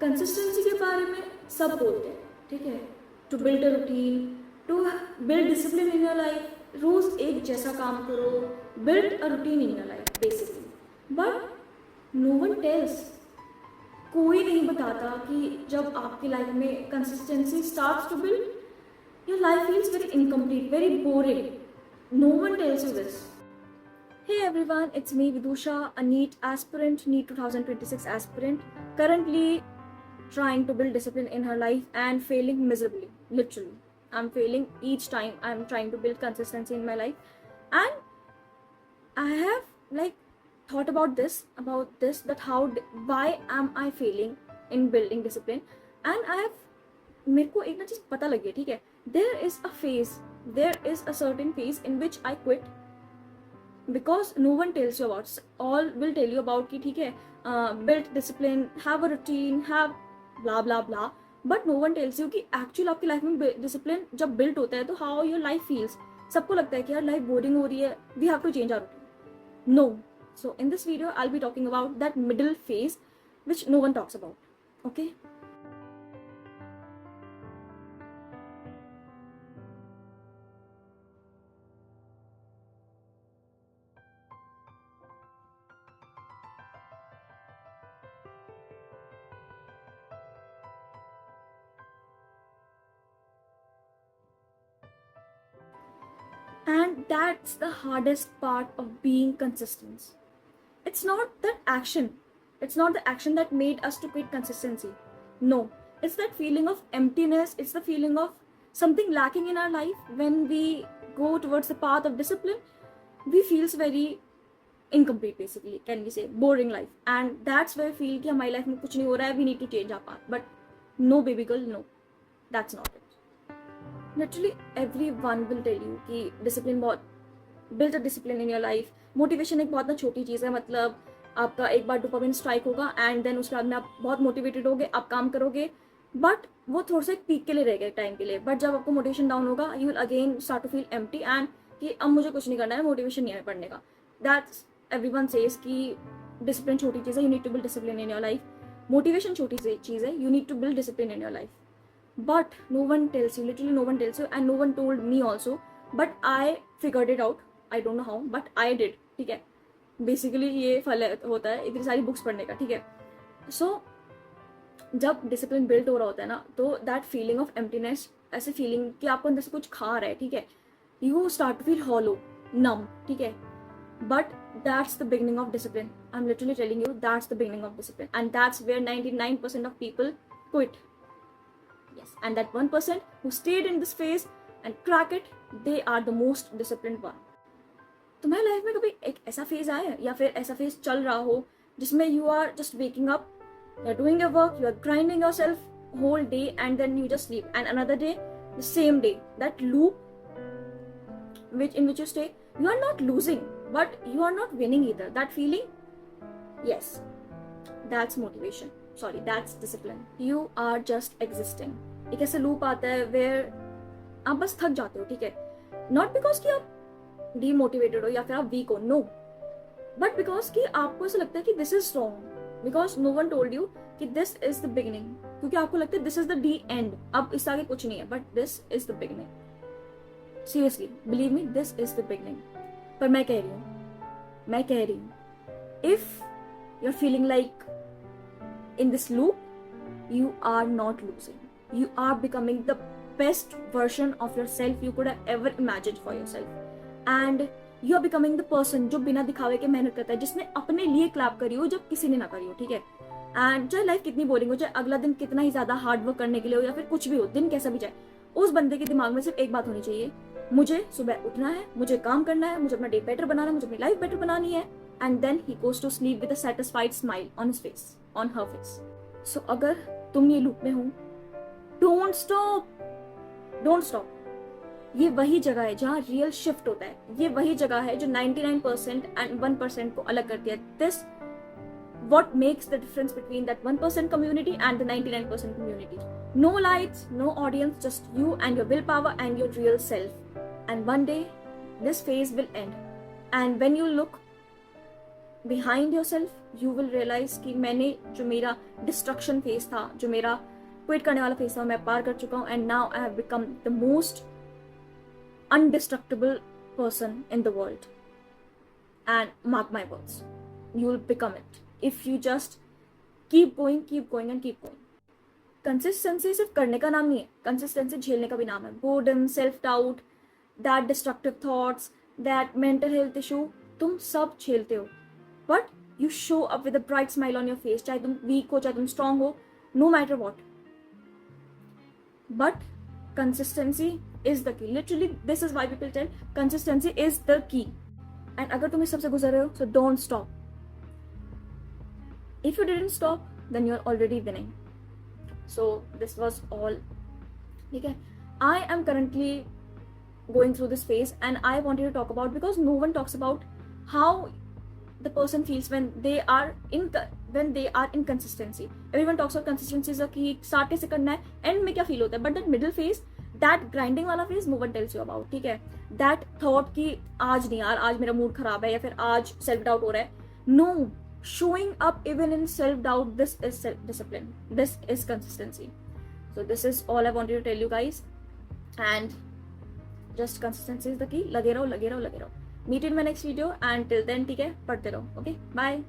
Consistency के बारे में सब बोलते हैं, ठीक है, to build a routine, to build discipline in your life, रोज एक जैसा काम करो, build a routine in your life basically. But no one tells, कोई नहीं बताता कि जब आपकी लाइफ में consistency starts to build, your life feels very incomplete, very boring. No one tells you this. Hey everyone, it's me Vidusha, a NEET aspirant, NEET 2026 aspirant, currently trying to build discipline in her life and failing miserably. Literally, I'm failing each time I'm trying to build consistency in my life. And I have like thought about this that why am I failing in building discipline? And मेरे को एक ना चीज पता लगी है, ठीक है, there is a certain phase in which I quit because no one tells you about. All will tell you about कि ठीक है, build discipline, have a routine, have blah blah blah, but no one tells you कि actual आपकी life में discipline जब build होता है तो how your life feels. सबको लगता है कि यार लाइफ बोरिंग हो रही है, we have to change our routine. No. So in this video I'll be talking about that middle phase which no one talks about. Okay. And that's the hardest part of being consistent. It's not that action. It's not the action that made us to quit consistency. No, it's that feeling of emptiness. It's the feeling of something lacking in our life. When we go towards the path of discipline, we feels very incomplete, basically, can we say, boring life. And that's where we feel कि हमारी life में कुछ नहीं हो रहा है, we need to change our path. But no, baby girl, no, that's not it. Literally everyone will tell you कि discipline बहुत, build a discipline in your life. Motivation एक बहुत ना छोटी चीज़ है, मतलब आपका एक बार डोपामिन स्ट्राइक होगा एंड देन उसके बाद में आप बहुत मोटिवेटेड होगे, आप काम करोगे, बट वो थोड़ा सा एक पीक के लिए रहेगा, एक टाइम के लिए। बट जब आपको मोटिवेशन डाउन होगा, you will again start to feel empty and कि अब मुझे कुछ नहीं करना है, मोटिवेशन नहीं है पढ़ने का। दैट्स एवरीवन सेज कि डिसिप्लिन छोटी चीज़ है, you need to build discipline in your life. Motivation छोटी सी चीज़ है, you need to build discipline in your life. But no one tells you, literally no one tells you, and no one told me also, but I figured it out. I don't know how, but I did. ठीक है, basically ये फल होता है इतनी सारी books पढ़ने का, ठीक है। सो जब डिसिप्लिन बिल्ड हो रहा होता है ना, तो दैट फीलिंग ऑफ एम्प्टीनेस, ऐसे फीलिंग कि आपको अंदर से कुछ खा रहा है, ठीक है, you start to feel hollow, numb, ठीक है, but that's the beginning of discipline. I'm literally telling you, that's the beginning of discipline, and that's where 99% of people quit. Yes, and that 1% who stayed in this phase and crack it, they are the most disciplined one. तुम्हारी life में कभी एक ऐसा phase आया है या फिर ऐसा फेज चल रहा हो जिसमें you are just waking up, you are doing your work, you are grinding yourself whole day and then you just sleep, and another day, the same day, that loop in which you stay, you are not losing but you are not winning either. That feeling, yes, that's motivation. Sorry, that's discipline. You are just existing. एक ऐसा loop आता है where आप बस थक जाते हो, ठीक है, not because कि आप demotivated हो या फिर आप weak हो, no, but because कि आपको ऐसा लगता है कि this is wrong, because no one told you कि this is the beginning, क्योंकि आपको लगता है this is the end, अब इससे आगे कुछ नहीं है, but this is the beginning. Seriously, believe me, this is the beginning. पर मैं कह रही हूँ, if you're feeling like in this loop, you are not losing. You are becoming the best version of yourself you could have ever imagined for yourself. And you are becoming the person जो बिना दिखावे के मेहनत करता है, जिसने अपने लिए क्लैप करी हो जब किसी ने ना करी हो, ठीक है। एंड चाहे लाइफ कितनी बोरिंग हो, चाहे अगला दिन कितना ही ज्यादा हार्ड वर्क करने के लिए हो या फिर कुछ भी हो, दिन कैसा भी जाए, उस बंदे के दिमाग में सिर्फ एक बात होनी चाहिए, मुझे सुबह उठना है, मुझे काम करना है, मुझे अपना डे बेटर बनाना है, मुझे अपनी लाइफ बेटर बनानी है। And then he goes to sleep with a satisfied smile on his face, on her face. So अगर तुम ये लूप में हो, डोंट स्टॉप। ये वही जगह है जहाँ रियल शिफ्ट होता है, ये वही जगह है जो 99% एंड 1% को अलग करती है। This what makes the difference between that 1% community and the 99% community. No lights, no audience, just you and your willpower and your real self. And one day, this phase will end. And when you look, behind yourself, you will realize कि मैंने जो मेरा destruction phase था, जो मेरा quit करने वाला phase था, मैं पार कर चुका हूँ, and now I have become the most undestructible person in the world. And mark my words, you will become it if you just keep going and keep going. Consistency सिर्फ करने का नाम नहीं है, कंसिस्टेंसी झेलने का भी नाम है. Boredom, self doubt, that destructive thoughts, that mental health issue, तुम सब झेलते हो, but you show up with a bright smile on your face. चाहे तुम वीक हो, चाहे तुम स्ट्रांग हो, no matter what, but consistency is the key. Literally this is why people tell consistency is the key. And अगर तुम इस सबसे गुजर रहे हो, so don't stop. If you didn't stop, then you are already winning. So this was all. Okay, I am currently going through this phase, and I wanted to talk about, because no one talks about how the person feels when they are in consistency. Everyone talks about consistency is a key, start कैसे करना है, end में क्या feel होता है, but that middle phase, that grinding वाला phase, no one tells you about. ठीक है, that thought कि आज नहीं यार, आज मेरा मूड खराब है, या फिर आज self doubt हो रहा है. No, showing up even in self-doubt, this is self-discipline, this is consistency. So this is all I wanted to tell you guys, and just consistency is the key. लगे रहो. Meet in my next video, and till then ठीक है, पढ़ते रहो. Okay, bye.